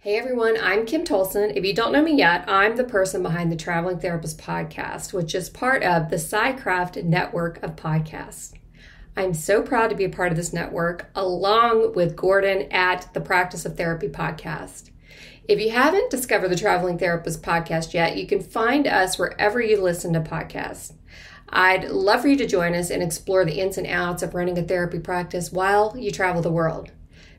Hey everyone, I'm Kim Tolson. If you don't know me yet, I'm the person behind the Traveling Therapist podcast, which is part of the SciCraft network of podcasts. I'm so proud to be a part of this network, along with Gordon at the Practice of Therapy podcast. If you haven't discovered the Traveling Therapist podcast yet, you can find us wherever you listen to podcasts. I'd love for you to join us and explore the ins and outs of running a therapy practice while you travel the world.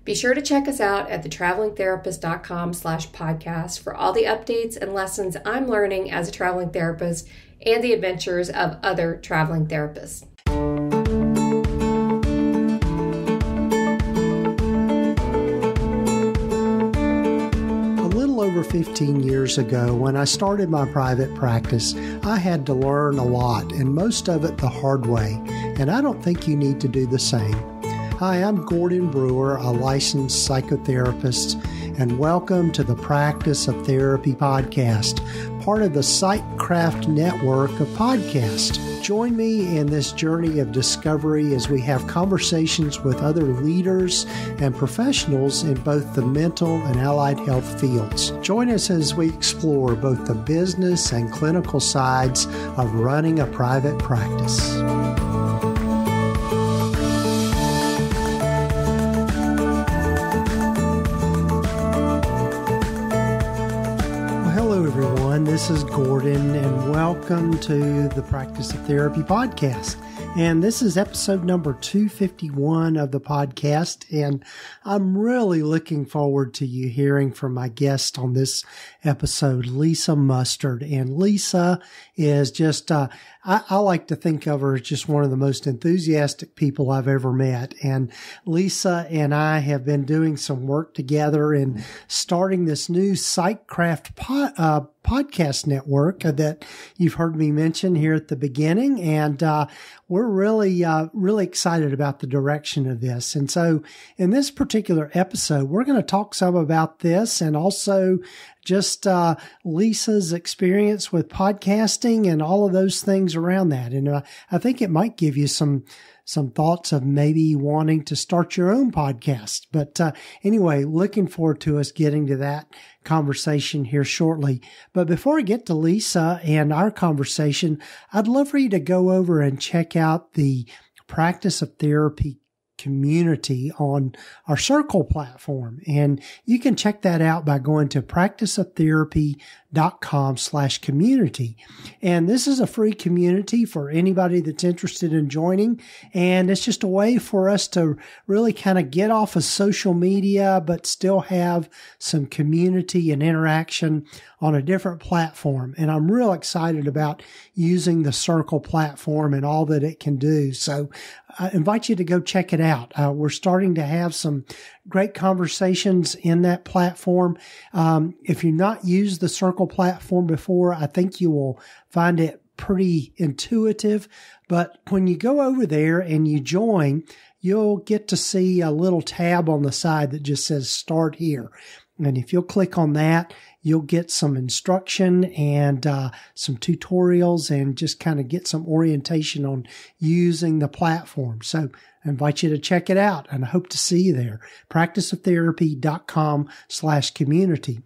Be sure to check us out at thetravelingtherapist.com/podcast for all the updates and lessons I'm learning as a traveling therapist and the adventures of other traveling therapists. Over 15 years ago, when I started my private practice, I had to learn a lot, and most of it the hard way, and I don't think you need to do the same. Hi, I'm Gordon Brewer, a licensed psychotherapist, and welcome to the Practice of Therapy podcast, part of the SciCraft network of podcasts. Join me in this journey of discovery as we have conversations with other leaders and professionals in both the mental and allied health fields. Join us as we explore both the business and clinical sides of running a private practice. This is Gordon, and welcome to the Practice of Therapy podcast. And this is episode number 251 of the podcast, and I'm really looking forward to you hearing from my guest on this episode, Lisa Mustard. And Lisa is just, I like to think of her as just one of the most enthusiastic people I've ever met. And Lisa and I have been doing some work together in starting this new SciCraft podcast network that you've heard me mention here at the beginning. And we're really excited about the direction of this. And so in this particular episode, we're going to talk some about this and also just Lisa's experience with podcasting and all of those things around that. And I think it might give you some thoughts of maybe wanting to start your own podcast. But anyway, looking forward to us getting to that conversation here shortly. But before I get to Lisa and our conversation, I'd love for you to go over and check out the Practice of Therapy community on our Circle platform. And you can check that out by going to practiceoftherapy.com/community. And this is a free community for anybody that's interested in joining. And it's just a way for us to really kind of get off of social media, but still have some community and interaction on a different platform. And I'm real excited about using the Circle platform and all that it can do. So I invite you to go check it out. We're starting to have some great conversations in that platform. If you've not used the Circle platform before, I think you will find it pretty intuitive. But when you go over there and you join, you'll get to see a little tab on the side that just says Start Here. And if you'll click on that, you'll get some instruction and some tutorials and just kind of get some orientation on using the platform. So I invite you to check it out, and I hope to see you there. practiceoftherapy.com/community.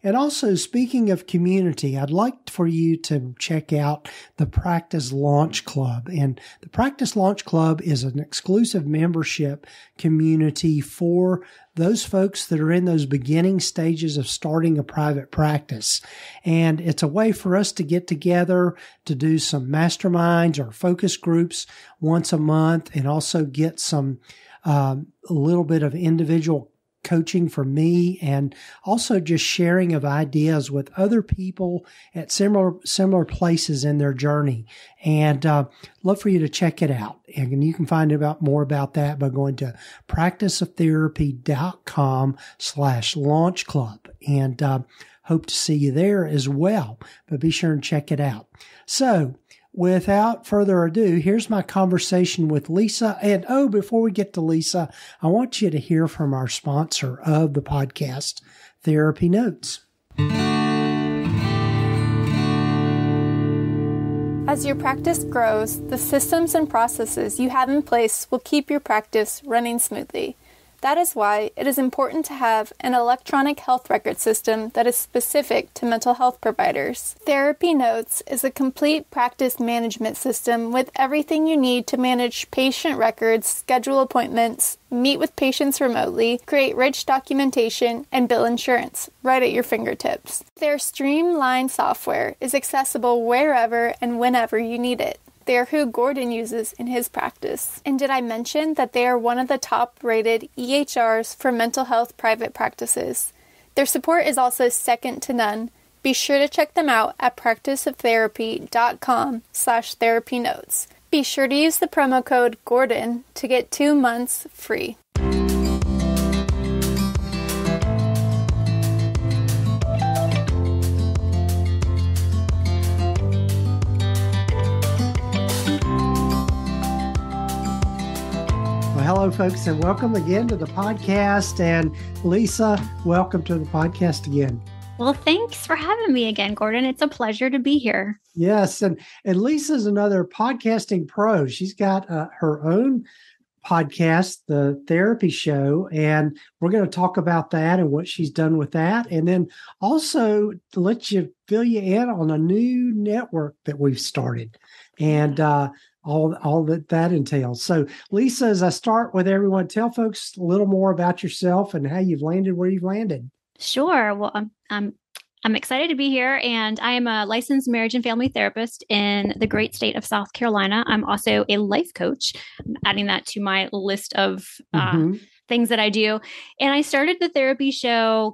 And also, speaking of community, I'd like for you to check out the Practice Launch Club. And the Practice Launch Club is an exclusive membership community for those folks that are in those beginning stages of starting a private practice. And it's a way for us to get together to do some masterminds or focus groups once a month, and also get some a little bit of individual coaching from me, and also just sharing of ideas with other people at similar places in their journey. And love for you to check it out. And you can find out more about that by going to practiceoftherapy.com/launch club. And hope to see you there as well. But be sure and check it out. So without further ado, here's my conversation with Lisa. And before we get to Lisa, I want you to hear from our sponsor of the podcast, TherapyNotes. As your practice grows, the systems and processes you have in place will keep your practice running smoothly. That is why it is important to have an electronic health record system that is specific to mental health providers. TherapyNotes is a complete practice management system with everything you need to manage patient records, schedule appointments, meet with patients remotely, create rich documentation, and bill insurance right at your fingertips. Their streamlined software is accessible wherever and whenever you need it. They are who Gordon uses in his practice. And did I mention that they are one of the top-rated EHRs for mental health private practices? Their support is also second to none. Be sure to check them out at practiceoftherapy.com/therapynotes. Be sure to use the promo code GORDON to get 2 months free. Hello, folks, and welcome again to the podcast. And Lisa, welcome to the podcast again. Well, thanks for having me again, Gordon. It's a pleasure to be here. Yes, and Lisa's another podcasting pro. She's got her own podcast, The Therapy Show, and we're going to talk about that and what she's done with that. And then also to let you fill you in on a new network that we've started. And all that entails. So, Lisa, as I start with everyone, tell folks a little more about yourself and how you've landed where you've landed. Sure. Well, I'm excited to be here, and I am a licensed marriage and family therapist in the great state of South Carolina. I'm also a life coach. I'm adding that to my list of things that I do. And I started the therapy show,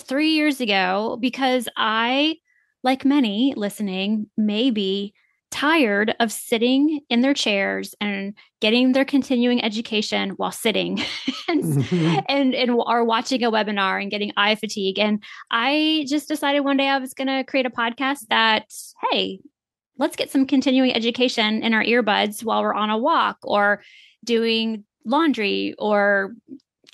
3 years ago, because I, like many listening, may be tired of sitting in their chairs and getting their continuing education while sitting and or watching a webinar and getting eye fatigue. And I just decided one day I was going to create a podcast that, hey, let's get some continuing education in our earbuds while we're on a walk or doing laundry, or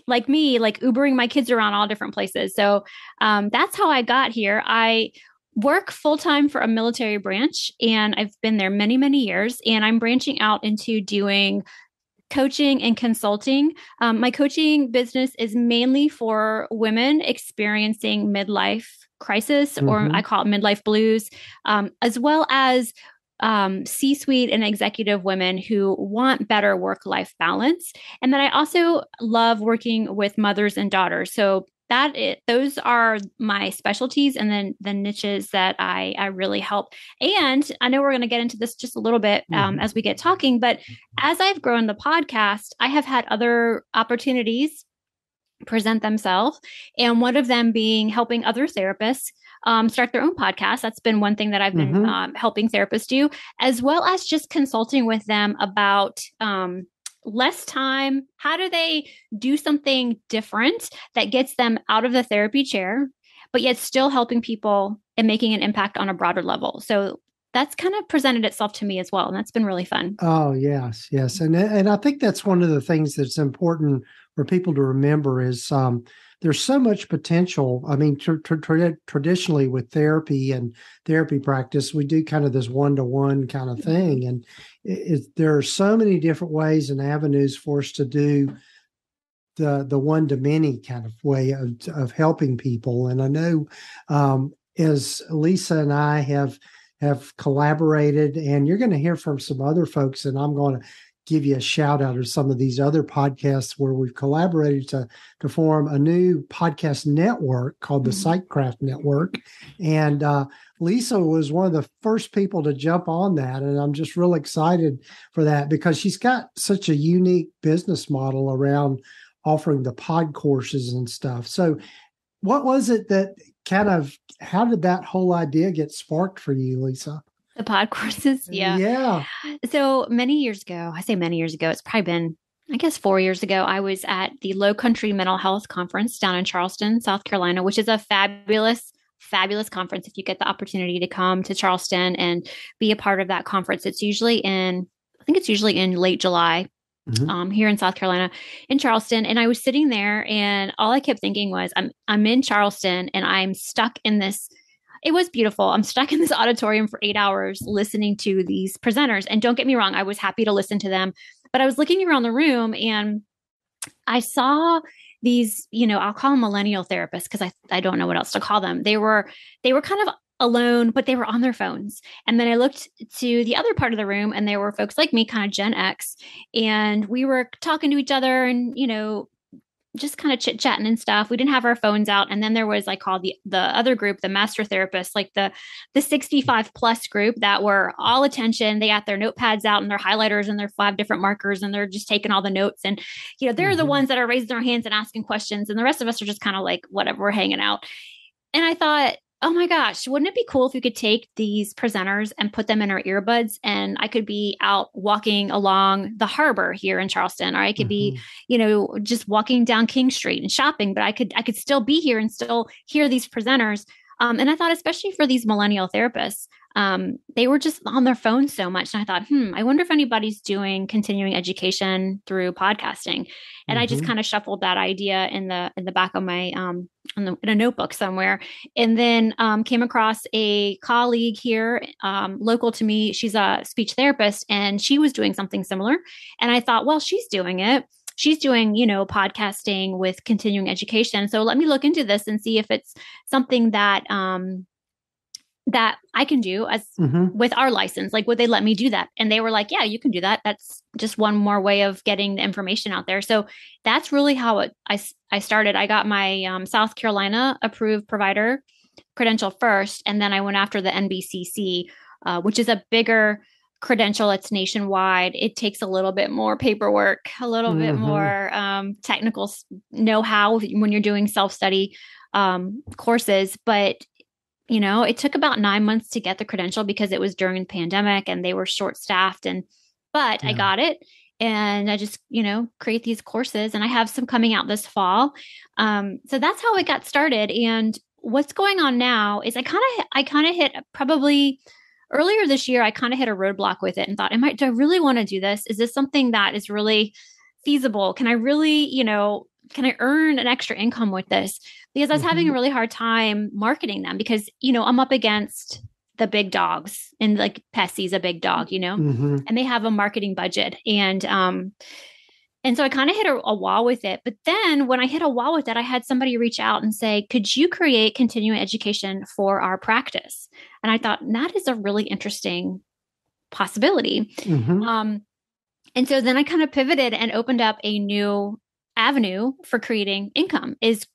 like me, like Ubering my kids around all different places. So that's how I got here. I work full-time for a military branch, and I've been there many, many years, and I'm branching out into doing coaching and consulting. My coaching business is mainly for women experiencing midlife crisis, or I call it midlife blues, as well as C-suite and executive women who want better work-life balance. And then I also love working with mothers and daughters. So those are my specialties, and then the niches that I really help. And I know we're going to get into this just a little bit as we get talking, but as I've grown the podcast, I have had other opportunities present themselves. And one of them being helping other therapists start their own podcast. That's been one thing that I've been helping therapists do, as well as just consulting with them about less time. How do they do something different that gets them out of the therapy chair, but yet still helping people and making an impact on a broader level? So that's kind of presented itself to me as well. And that's been really fun. Oh, yes. And I think that's one of the things that's important for people to remember is there's so much potential. I mean, traditionally with therapy and therapy practice, we do kind of this one-to-one kind of thing. And there are so many different ways and avenues for us to do the one-to-many kind of way of helping people. And I know as Lisa and I have collaborated, and you're going to hear from some other folks, and I'm going to give you a shout out of some of these other podcasts where we've collaborated to form a new podcast network called the Psychcraft Network. And Lisa was one of the first people to jump on that. And I'm just real excited for that because she's got such a unique business model around offering the pod courses and stuff. So what was it that how did that whole idea get sparked for you, Lisa? The pod courses? Yeah. So many years ago, I say many years ago, it's probably been, I guess 4 years ago, I was at the Low Country Mental Health Conference down in Charleston, South Carolina, which is a fabulous conference. If you get the opportunity to come to Charleston and be a part of that conference, it's usually in late July. Here in South Carolina, in Charleston. And I was sitting there, and all I kept thinking was, I'm in Charleston, and I'm stuck in this. It was beautiful. I'm stuck in this auditorium for 8 hours listening to these presenters. And don't get me wrong, I was happy to listen to them, but I was looking around the room, and I saw these, I'll call them millennial therapists because I don't know what else to call them. They were kind of alone, but they were on their phones. And then I looked to the other part of the room and there were folks like me, kind of Gen X, and we were talking to each other and, just kind of chit chatting and stuff. We didn't have our phones out. And then there was, I called the other group, the master therapists, like the 65 plus group that were all attention. They got their notepads out and their highlighters and their 5 different markers, and they're just taking all the notes. And, they're the ones that are raising their hands and asking questions. And the rest of us are just kind of like, whatever, we're hanging out. And I thought, oh my gosh, wouldn't it be cool if we could take these presenters and put them in our earbuds, and I could be out walking along the harbor here in Charleston, or I could be, just walking down King Street and shopping, but I could still be here and still hear these presenters. And I thought, especially for these millennial therapists, they were just on their phones so much. And I thought, I wonder if anybody's doing continuing education through podcasting. And I just kind of shuffled that idea in the back of my, in a notebook somewhere. And then came across a colleague here, local to me. She's a speech therapist, and she was doing something similar. And I thought, well, she's doing it. She's doing, podcasting with continuing education. So let me look into this and see if it's something that that I can do as with our license. Like, would they let me do that? And they were like, yeah, you can do that. That's just one more way of getting the information out there. So that's really how I started. I got my South Carolina approved provider credential first. And then I went after the NBCC, which is a bigger credential. It's nationwide. It takes a little bit more paperwork, a little bit more technical know-how when you're doing self-study courses. But it took about 9 months to get the credential because it was during the pandemic and they were short-staffed. But I got it, and I just, create these courses, and I have some coming out this fall. So that's how it got started. And what's going on now is I kind of hit probably earlier this year, I kind of hit a roadblock with it and thought, do I really want to do this? Is this something that is really feasible? Can I really, can I earn an extra income with this? Because I was having a really hard time marketing them because, I'm up against the big dogs, and like Pessy's a big dog, and they have a marketing budget. And so I kind of hit a wall with it. But then when I hit a wall with it, I had somebody reach out and say, could you create continuing education for our practice? And I thought that is a really interesting possibility. And so then I kind of pivoted and opened up a new avenue for creating income is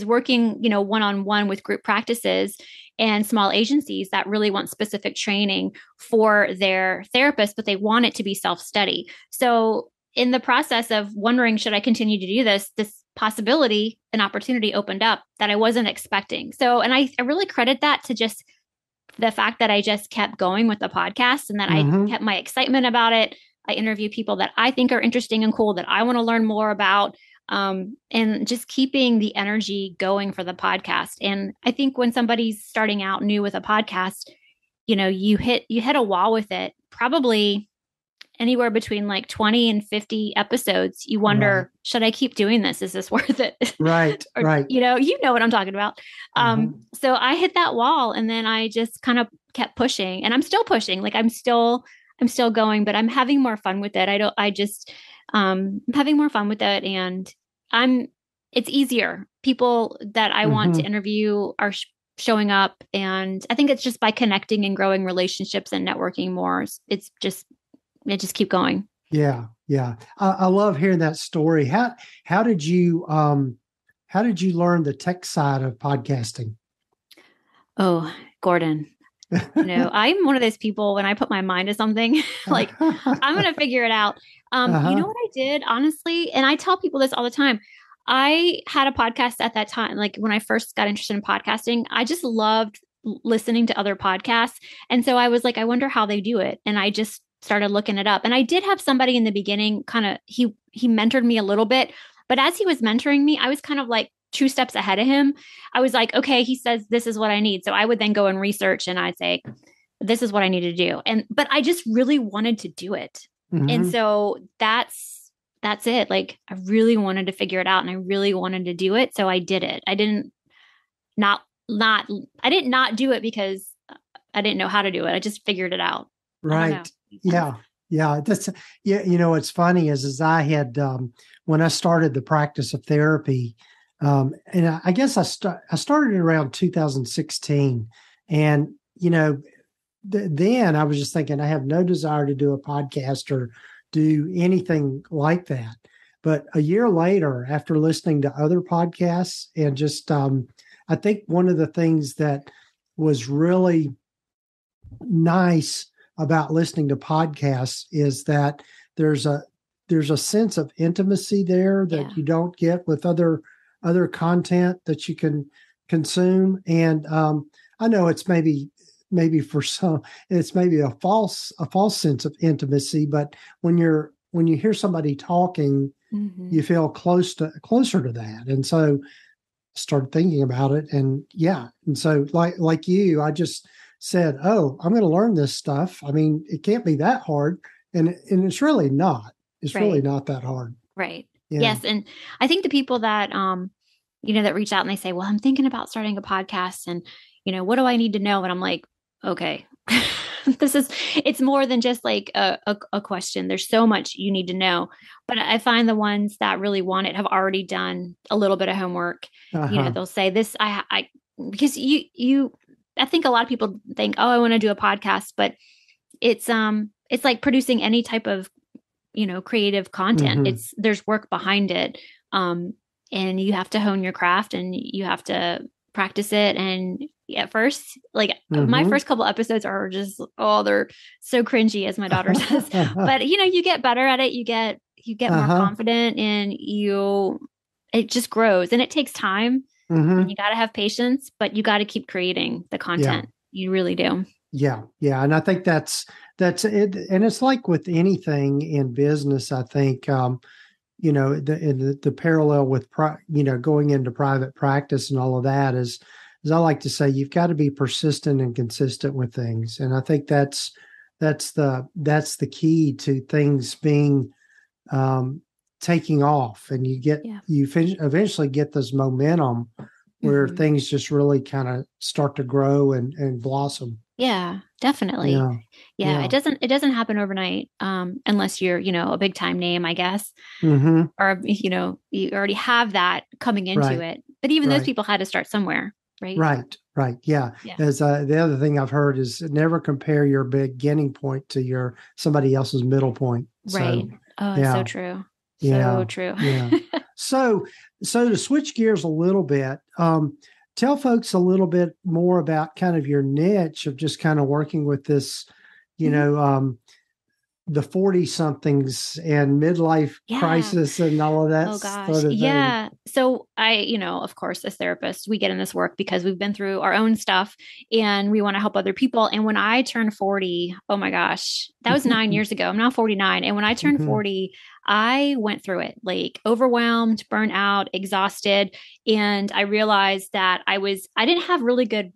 working, one-on-one with group practices and small agencies that really want specific training for their therapists, but they want it to be self-study. So in the process of wondering, should I continue to do this possibility, an opportunity opened up that I wasn't expecting. So, and I really credit that to just the fact that I just kept going with the podcast, and that I kept my excitement about it. I interview people that I think are interesting and cool that I want to learn more about, and just keeping the energy going for the podcast. And I think when somebody's starting out new with a podcast, you hit a wall with it, probably anywhere between like 20 and 50 episodes. You wonder, should I keep doing this? Is this worth it? Right. Or, right. you know what I'm talking about. So I hit that wall, and then I just kind of kept pushing, and I'm still pushing. Like I'm still going, but I'm having more fun with it. I'm having more fun with it, and it's easier. People that I want to interview are showing up, and I think it's just by connecting and growing relationships and networking more. It just keep going. Yeah. Yeah. I love hearing that story. How did you learn the tech side of podcasting? Oh, Gordon, I'm one of those people, when I put my mind to something, like I'm going to figure it out. You know what I did, honestly? And I tell people this all the time. I had a podcast at that time. Like when I first got interested in podcasting, I just loved listening to other podcasts. And so I was like, I wonder how they do it. And I just started looking it up. And I did have somebody in the beginning, kind of, he mentored me a little bit, but as he was mentoring me, I was kind of like 2 steps ahead of him. I was like, okay, he says, this is what I need. So I would then go and research, and I'd say, this is what I need to do. But I just really wanted to do it. And so that's it. Like I really wanted to figure it out, and I really wanted to do it. So I did it. I didn't not do it because I didn't know how to do it. I just figured it out. Right. Yeah. Yeah. That's, yeah. What's funny is I had, when I started the practice of therapy, and I guess I started around 2016, and, then I was just thinking I have no desire to do a podcast or do anything like that. But a year later, after listening to other podcasts and just, I think one of the things that was really nice about listening to podcasts is that there's a sense of intimacy there that you don't get with other content that you can consume. And I know it's maybe for some it's maybe a false sense of intimacy, but when you hear somebody talking, you feel closer to that. And so started thinking about it, and so like you, I just said, oh, I'm going to learn this stuff. I mean, it can't be that hard, and it's really not. It's really not that hard. Right. Yeah. Yes. And I think the people that, that reach out and they say, well, I'm thinking about starting a podcast and, what do I need to know? And I'm like, okay, it's more than just like a question. There's so much you need to know, but I find the ones that really want it have already done a little bit of homework. They'll say this, because I think a lot of people think, oh, I want to do a podcast, but it's like producing any type of, creative content. There's work behind it. And you have to hone your craft and you have to practice it. And at first, like my first couple episodes are just, they're so cringy, as my daughter says, but you get better at it. You get more confident, and it just grows, and it takes time, and you got to have patience, but you got to keep creating the content. You really do. Yeah. Yeah. And I think that's it. And it's like with anything in business, I think, the parallel with, going into private practice and all of that is I like to say, you've got to be persistent and consistent with things. And I think that's the key to things being, taking off, and you eventually get this momentum where things just really kind of start to grow and blossom. Yeah, definitely. Yeah. It doesn't happen overnight, unless you're, a big time name, I guess, or, you already have that coming into it. But even those people had to start somewhere, right? Right. Yeah. As the other thing I've heard is never compare your beginning point to somebody else's middle point. Right. So, it's so true. So true. Yeah. So to switch gears a little bit, tell folks a little bit more about kind of your niche of just kind of working with this, the 40-somethings and midlife crisis and all of that. Oh gosh. Sort of thing. So I, of course, as therapists, we get in this work because we've been through our own stuff and we want to help other people. And when I turned 40, oh my gosh, that was 9 years ago. I'm now 49. And when I turned 40, I went through it, like overwhelmed, burnt out, exhausted. And I realized that I didn't have really good,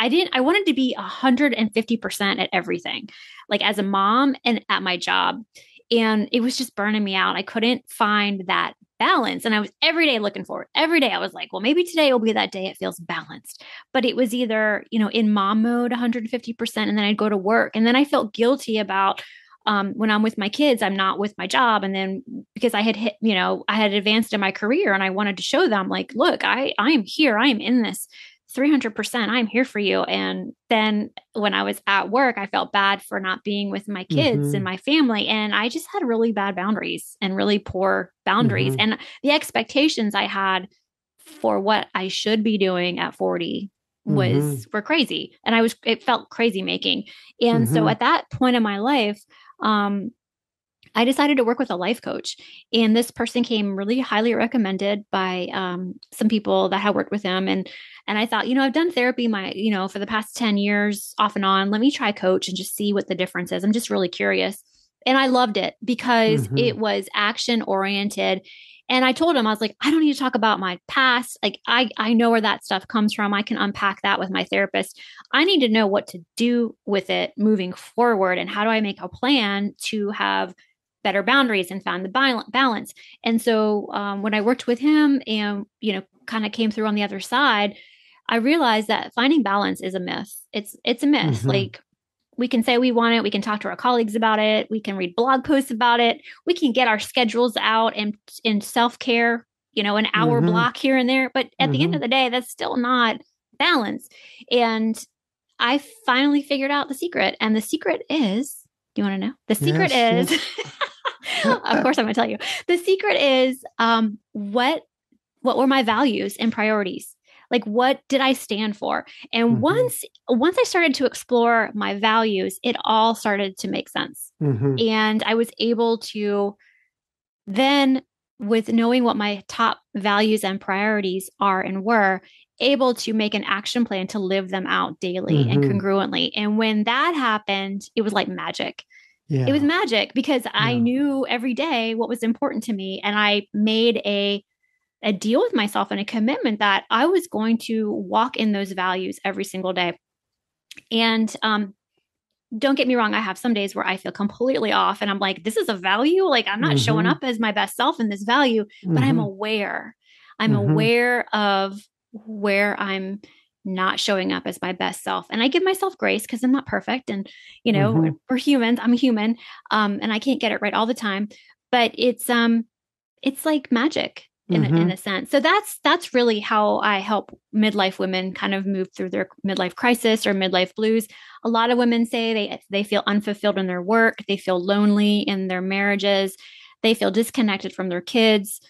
I wanted to be 150% at everything, like as a mom and at my job. And it was just burning me out. I couldn't find that balance. And I was every day looking for it. Every day I was like, well, maybe today will be that day it feels balanced. But it was either, in mom mode, 150%. And then I'd go to work. And then I felt guilty about, when I'm with my kids, I'm not with my job. And then because I had hit, I had advanced in my career and I wanted to show them like, look, I am here. I am in this 300%. I'm here for you. And then when I was at work, I felt bad for not being with my kids and my family. And I just had really bad boundaries and really poor boundaries. And the expectations I had for what I should be doing at 40 were crazy. And it felt crazy making. And so at that point in my life, I decided to work with a life coach, and this person came really highly recommended by some people that had worked with him. And I thought, I've done therapy for the past 10 years off and on. Let me try coach and just see what the difference is. I'm just really curious. And I loved it because it was action oriented. And I told him, I was like, I don't need to talk about my past. Like, I know where that stuff comes from. I can unpack that with my therapist. I need to know what to do with it moving forward. And how do I make a plan to have better boundaries and found the balance? And so when I worked with him and, kind of came through on the other side, I realized that finding balance is a myth. It's a myth. Like, we can say we want it. We can talk to our colleagues about it. We can read blog posts about it. We can get our schedules out and in self-care, an hour block here and there. But at the end of the day, that's still not balance. And I finally figured out the secret. And the secret is, do you want to know? The secret is, of course I'm going to tell you. The secret is what were my values and priorities? Like, what did I stand for? And once I started to explore my values, it all started to make sense. And I was able to then, with knowing what my top values and priorities are and were, able to make an action plan to live them out daily and congruently. And when that happened, it was like magic. It was magic because I knew every day what was important to me. And I made a deal with myself and a commitment that I was going to walk in those values every single day. And don't get me wrong, I have some days where I feel completely off and I'm like, this is a value. Like, I'm not showing up as my best self in this value, but I'm aware. I'm aware of where I'm not showing up as my best self. And I give myself grace because I'm not perfect. And, we're humans. I'm human. And I can't get it right all the time. But it's like magic. In a sense. So that's really how I help midlife women kind of move through their midlife crisis or midlife blues. A lot of women say they feel unfulfilled in their work. They feel lonely in their marriages. They feel disconnected from their kids.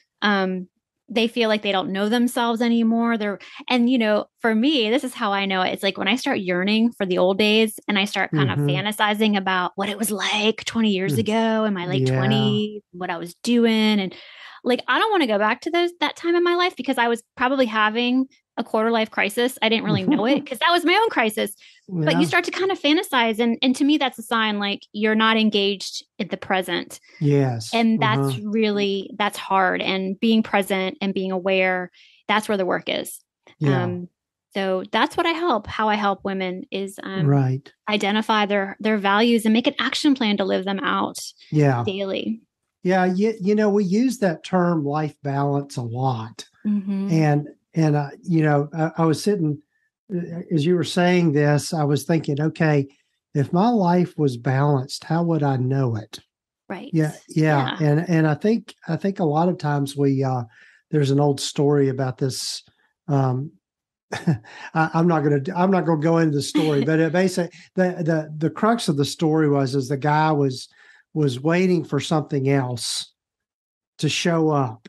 They feel like they don't know themselves anymore. For me, this is how I know it. It's like when I start yearning for the old days and I start kind of fantasizing about what it was like 20 years ago in my late 20s, what I was doing. And like, I don't want to go back to that time in my life because I was probably having a quarter life crisis. I didn't really know it because that was my own crisis. Yeah. But you start to kind of fantasize. And to me, that's a sign like you're not engaged in the present. Yes. And that's that's hard. And being present and being aware, that's where the work is. Yeah. So that's what how I help women is identify their values and make an action plan to live them out daily. Yeah, we use that term life balance a lot. And I was sitting, as you were saying this, I was thinking, okay, if my life was balanced, how would I know it? Right. Yeah. And I think a lot of times there's an old story about this. I'm not going to go into the story, but it basically the crux of the story was the guy was waiting for something else to show up.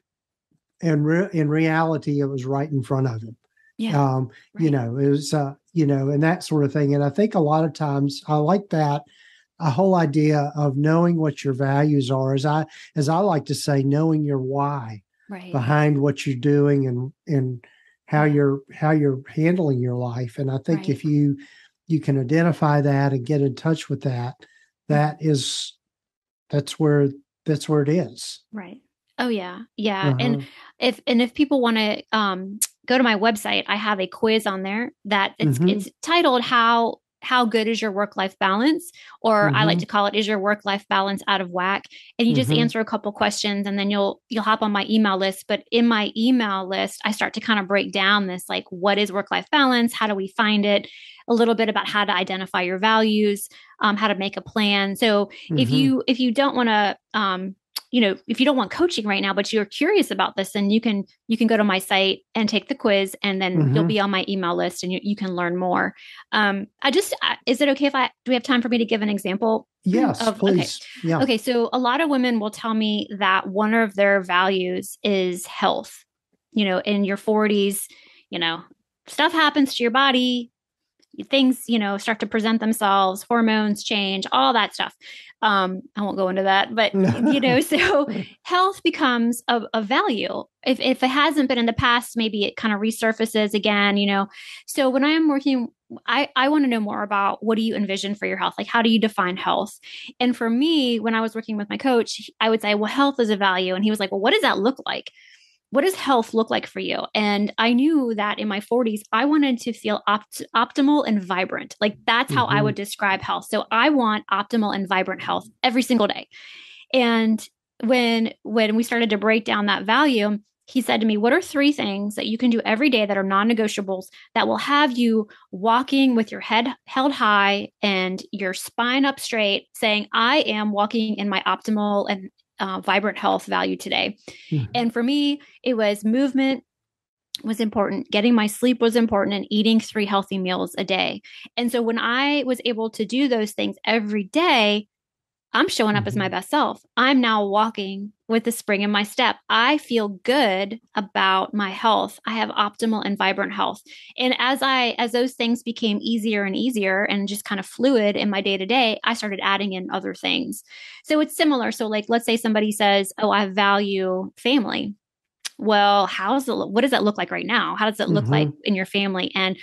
And in reality, it was right in front of him. Yeah. It was, and that sort of thing. And I think a lot of times I like that, a whole idea of knowing what your values are, as I like to say, knowing your why behind what you're doing and how you're handling your life. And I think if you can identify that and get in touch with that, that's where it is. Right. Oh yeah. Yeah. And if people want to go to my website, I have a quiz on there that it's titled how good is your work-life balance? Or I like to call it, is your work-life balance out of whack? And you just answer a couple questions and then you'll hop on my email list. But in my email list, I start to kind of break down this, like, what is work-life balance? How do we find it? A little bit about how to identify your values, how to make a plan. So if you don't want to, if you don't want coaching right now, but you're curious about this, then you can go to my site and take the quiz, and then you'll be on my email list and you can learn more. Is it okay do we have time for me to give an example? Yes, please. Okay. Yeah. Okay. So a lot of women will tell me that one of their values is health. In your 40s, stuff happens to your body. Things, start to present themselves, hormones change, all that stuff. I won't go into that, but, so health becomes a value. If it hasn't been in the past, maybe it kind of resurfaces again, So when I am working, I want to know more about, what do you envision for your health? Like, how do you define health? And for me, when I was working with my coach, I would say, well, health is a value. And he was like, well, what does that look like? What does health look like for you? And I knew that in my 40s, I wanted to feel optimal and vibrant. Like, that's how I would describe health. So I want optimal and vibrant health every single day. And when we started to break down that value, he said to me, what are 3 things that you can do every day that are non-negotiables that will have you walking with your head held high and your spine up straight, saying, I am walking in my optimal and vibrant health value today. Mm-hmm. And for me, it was movement was important. Getting my sleep was important, and eating 3 healthy meals a day. And so when I was able to do those things every day, I'm showing up as my best self. I'm now walking with a spring in my step. I feel good about my health. I have optimal and vibrant health. And as those things became easier and easier and just kind of fluid in my day to day, I started adding in other things. So it's similar. So like, let's say somebody says, oh, I value family. Well, what does that look like right now? How does it look like in your family? And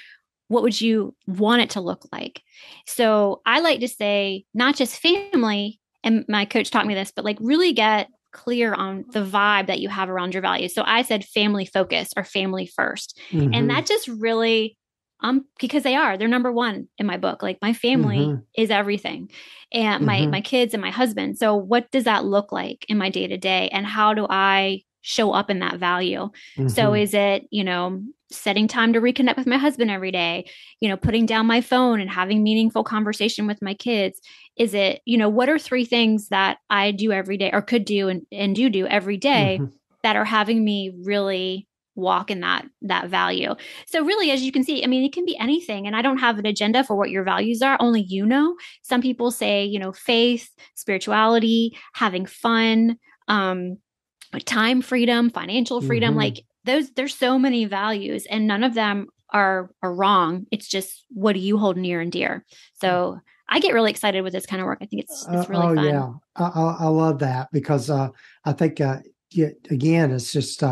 what would you want it to look like? So I like to say, not just family, and my coach taught me this, but like really get clear on the vibe that you have around your values. So I said family focus or family first. And that just really, because they're number 1 in my book. Like my family is everything, and my kids and my husband. So what does that look like in my day to day? And how do I show up in that value? So is it, setting time to reconnect with my husband every day, putting down my phone and having meaningful conversation with my kids? Is it, what are 3 things that I do every day or could do and do every day that are having me really walk in that value? So really, as you can see, I mean, it can be anything. And I don't have an agenda for what your values are. Only some people say, faith, spirituality, having fun, time freedom, financial freedom, like there's so many values, and none of them are wrong. It's just, what do you hold near and dear? So I get really excited with this kind of work. I think it's really fun. Yeah, I love that, because I think again, it's just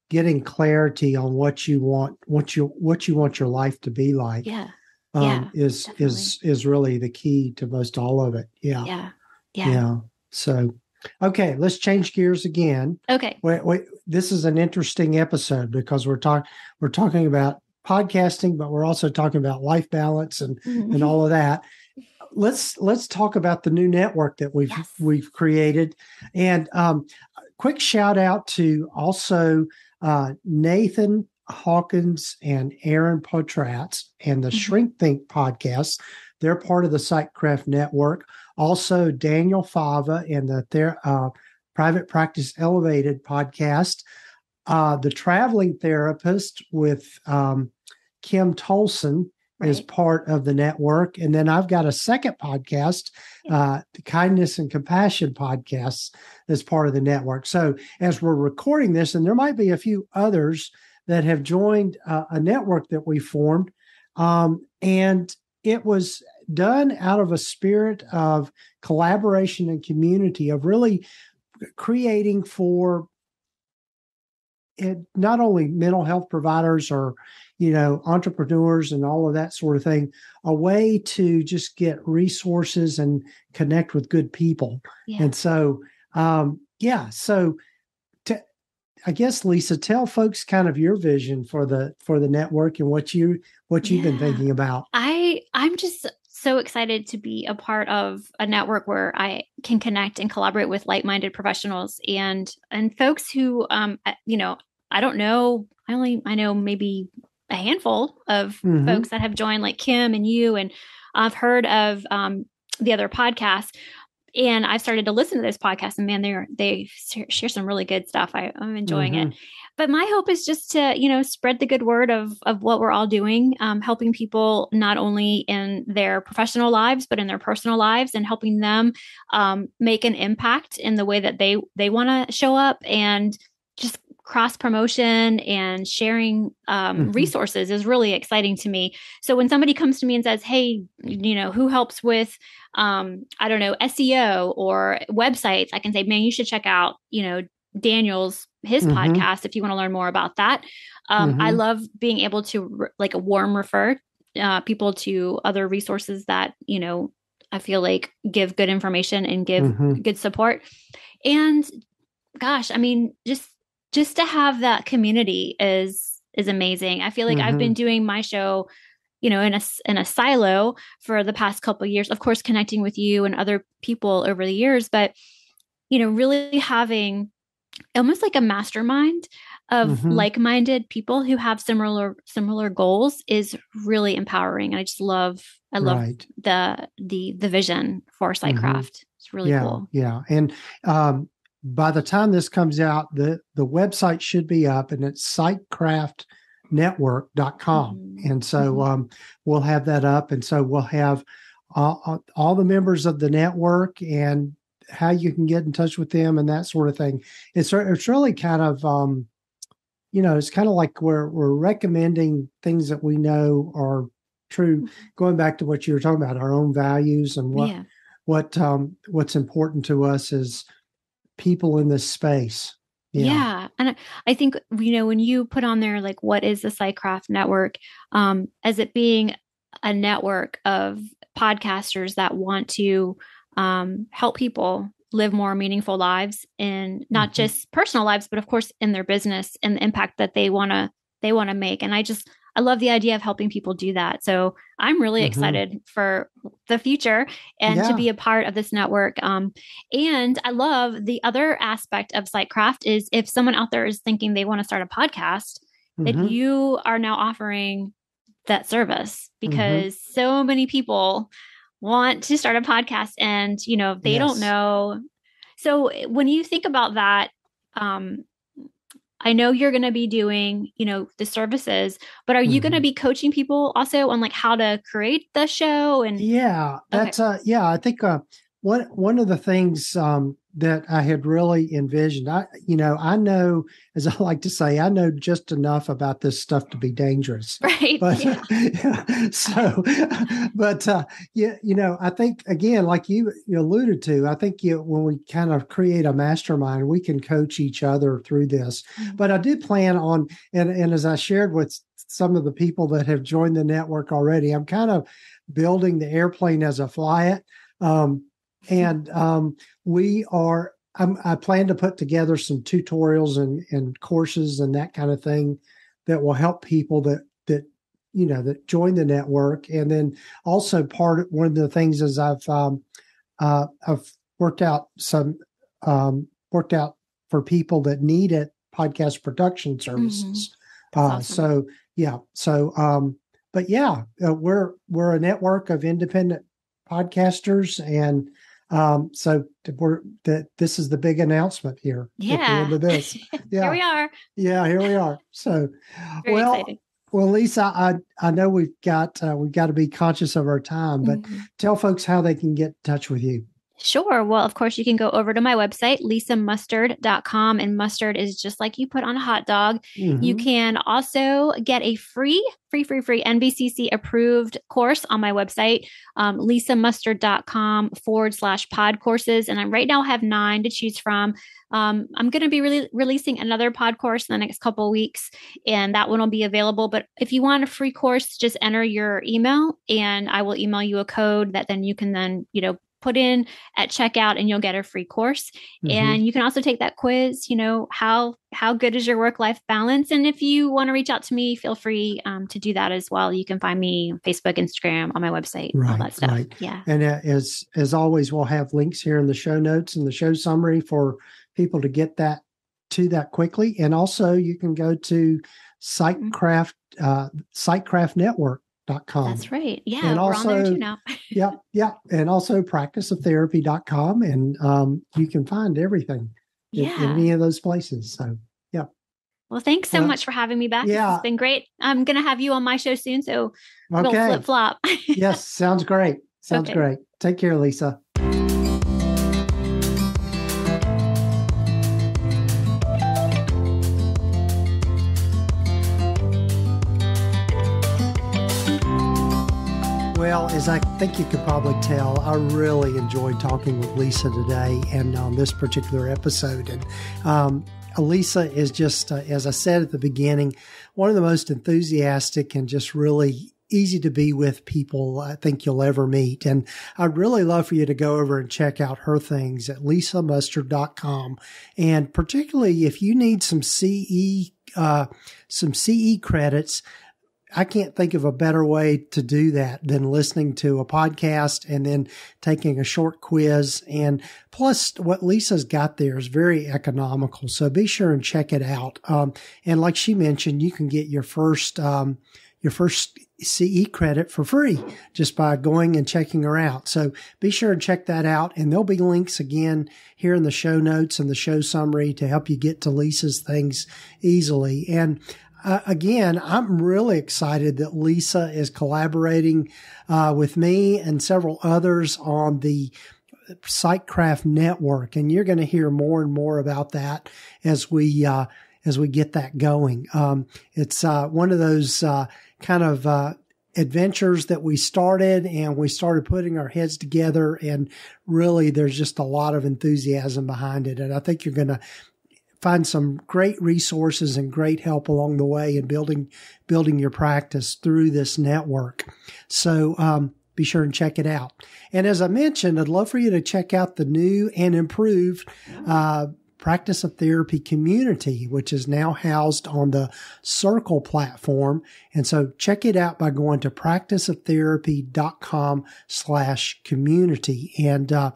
getting clarity on what you want your life to be like. Is really the key to most all of it. Yeah. So. Okay, let's change gears again. Okay. Wait, this is an interesting episode because we're talking about podcasting, but we're also talking about life balance and all of that. Let's talk about the new network that we've created. And quick shout out to also Nathan Hawkins and Aaron Potratz and the Shrink Think podcast. They're part of the Psychcraft Network. Also, Daniel Fava and the Private Practice Elevated podcast. The Traveling Therapist with Kim Tolson is part of the network. And then I've got a second podcast, the Kindness and Compassion podcast, that's part of the network. So as we're recording this, and there might be a few others that have joined a network that we formed, and it was done out of a spirit of collaboration and community, of really creating for not only mental health providers or, entrepreneurs and all of that sort of thing, a way to just get resources and connect with good people. Yeah. And so, I guess, Lisa, tell folks kind of your vision for the network and what you've been thinking about. I'm just so excited to be a part of a network where I can connect and collaborate with like-minded professionals and folks who, I don't know. I know maybe a handful of folks that have joined, like Kim and you, and I've heard of the other podcasts. And I've started to listen to this podcast, and man, they share some really good stuff. I'm enjoying it. But my hope is just to, spread the good word of what we're all doing, helping people not only in their professional lives, but in their personal lives, and helping them make an impact in the way that they want to show up, and just cross promotion and sharing resources is really exciting to me. So when somebody comes to me and says, hey, who helps with, SEO or websites, I can say, man, you should check out, Daniel's podcast if you want to learn more about that. I love being able to warm refer people to other resources that, I feel like give good information and give good support. And gosh, I mean, just to have that community is amazing. I feel like I've been doing my show, in a silo for the past couple of years, of course, connecting with you and other people over the years, but, really having almost like a mastermind of like-minded people who have similar goals is really empowering. And I love Right. the vision for Sightcraft. It's really cool. Yeah. And by the time this comes out, the website should be up, and it's sightcraftnetwork.com. And so we'll have that up. And so we'll have all the members of the network and how you can get in touch with them and that sort of thing. It's really kind of, it's kind of like we're recommending things that we know are true, going back to what you were talking about, our own values and what's important to us as people in this space. Yeah. And I think, when you put on there, like, what is the Sightcraft Network, as it being a network of podcasters that want to help people live more meaningful lives, in not just personal lives, but of course in their business and the impact that they want to make. And I love the idea of helping people do that. So I'm really excited for the future and to be a part of this network. And I love the other aspect of Sightcraft is if someone out there is thinking they want to start a podcast, that you are now offering that service, because so many people want to start a podcast and, they don't know. So when you think about that, I know you're going to be doing, the services, but are you going to be coaching people also on like how to create the show? And that's I think one of the things that I had really envisioned, I know, as I like to say, I know just enough about this stuff to be dangerous. Right. But I think, again, like you alluded to, I think when we kind of create a mastermind, we can coach each other through this. But I do plan on, and as I shared with some of the people that have joined the network already, I'm kind of building the airplane as I fly it. I plan to put together some tutorials and courses and that kind of thing that will help people that join the network. And then also one of the things is I've worked out for people that need it, podcast production services. Awesome. We're a network of independent podcasters, and this is the big announcement here. At the end of this. Here we are. Yeah, here we are. So, Very exciting. Well, Lisa, I know we've got to be conscious of our time, but tell folks how they can get in touch with you. Sure. Well, of course, you can go over to my website, lisamustard.com, and mustard is just like you put on a hot dog. You can also get a free NBCC approved course on my website, lisamustard.com/pod courses. And I right now have 9 to choose from. I'm going to be releasing another pod course in the next couple of weeks, and that one will be available. But if you want a free course, just enter your email and I will email you a code that then you can put in at checkout, and you'll get a free course. And you can also take that quiz, how good is your work-life balance? And if you want to reach out to me, feel free to do that as well. You can find me on Facebook, Instagram, on my website, all that stuff. Right. Yeah. And as always, we'll have links here in the show notes and the show summary for people to get that quickly. And also you can go to sightcraftnetwork.com. That's right. Yeah. And we're also, on there too now. Yeah. And also practiceoftherapy.com. And you can find everything in any of those places. So, yeah. Well, thanks so much for having me back. Yeah. It's been great. I'm going to have you on my show soon. So we'll flip flop. Yes. Sounds great. Sounds great. Take care, Lisa. Well, as I think you could probably tell, I really enjoyed talking with Lisa today and on this particular episode. And Lisa is just, as I said at the beginning, one of the most enthusiastic and just really easy to be with people I think you'll ever meet. And I'd really love for you to go over and check out her things at lisamustard.com. And particularly if you need some CE credits, I can't think of a better way to do that than listening to a podcast and then taking a short quiz. And plus what Lisa's got there is very economical. So be sure and check it out. And like she mentioned, you can get your first CE credit for free just by going and checking her out. So be sure and check that out. And there'll be links again here in the show notes and the show summary to help you get to Lisa's things easily. And again, I'm really excited that Lisa is collaborating with me and several others on the PsychCraft network. And you're going to hear more and more about that as we get that going. It's one of those kind of adventures that we started, and we started putting our heads together, and really there's just a lot of enthusiasm behind it. And I think you're going to find some great resources and great help along the way in building your practice through this network. So be sure and check it out. And as I mentioned, I'd love for you to check out the new and improved Practice of Therapy community, which is now housed on the Circle platform. And so check it out by going to practiceoftherapy.com/community. And I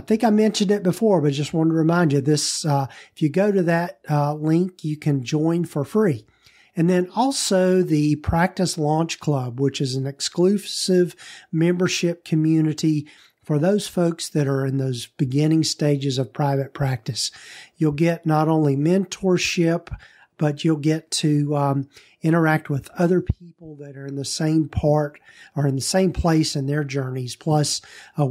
think I mentioned it before, but just wanted to remind you this, if you go to that link, you can join for free. And then also the Practice Launch Club, which is an exclusive membership community for those folks that are in those beginning stages of private practice. You'll get not only mentorship, but you'll get to interact with other people that are in the same part or in the same place in their journeys, plus a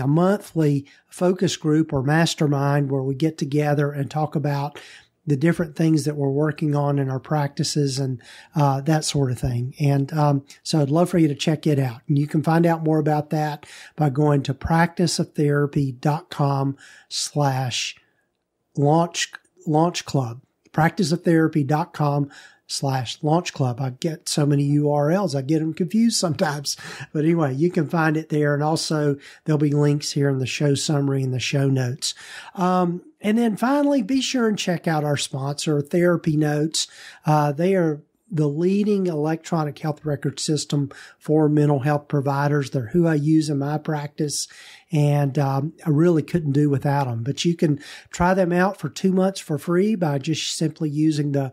monthly focus group or mastermind where we get together and talk about the different things that we're working on in our practices and that sort of thing. And so I'd love for you to check it out. And you can find out more about that by going to practiceoftherapy.com/launch club. practiceoftherapy.com/launch club. I get so many URLs, I get them confused sometimes. But anyway, you can find it there. And also there'll be links here in the show summary and the show notes. And then finally, be sure and check out our sponsor, TherapyNotes. They are the leading electronic health record system for mental health providers. They're who I use in my practice, and I really couldn't do without them. But you can try them out for 2 months for free by just simply using the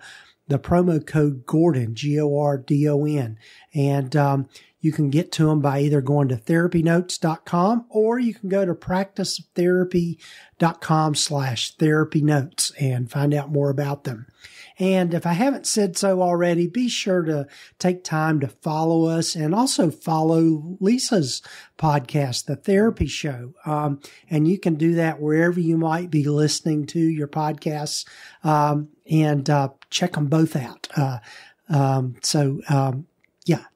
promo code Gordon, Gordon. And you can get to them by either going to therapynotes.com, or you can go to practiceoftherapy.com/therapynotes and find out more about them. And if I haven't said so already, be sure to take time to follow us and also follow Lisa's podcast, The Therapy Show. And you can do that wherever you might be listening to your podcasts, and check them both out.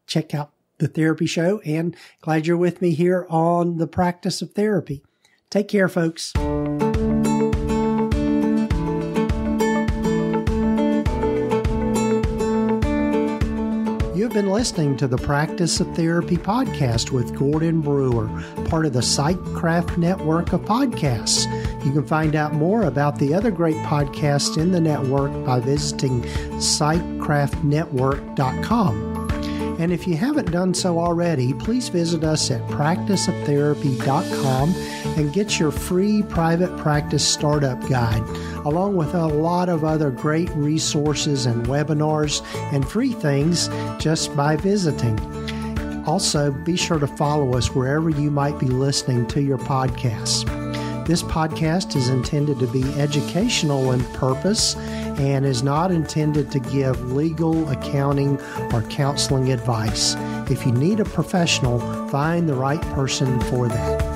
Check out The Therapy Show, and glad you're with me here on the Practice of Therapy. Take care, folks. You've been listening to the Practice of Therapy podcast with Gordon Brewer, part of the PsychCraft network of podcasts. You can find out more about the other great podcasts in the network by visiting psychcraftnetwork.com. And if you haven't done so already, please visit us at practiceoftherapy.com and get your free private practice startup guide, along with a lot of other great resources and webinars and free things just by visiting. Also, be sure to follow us wherever you might be listening to your podcasts. This podcast is intended to be educational in purpose and is not intended to give legal, accounting, or counseling advice. If you need a professional, find the right person for that.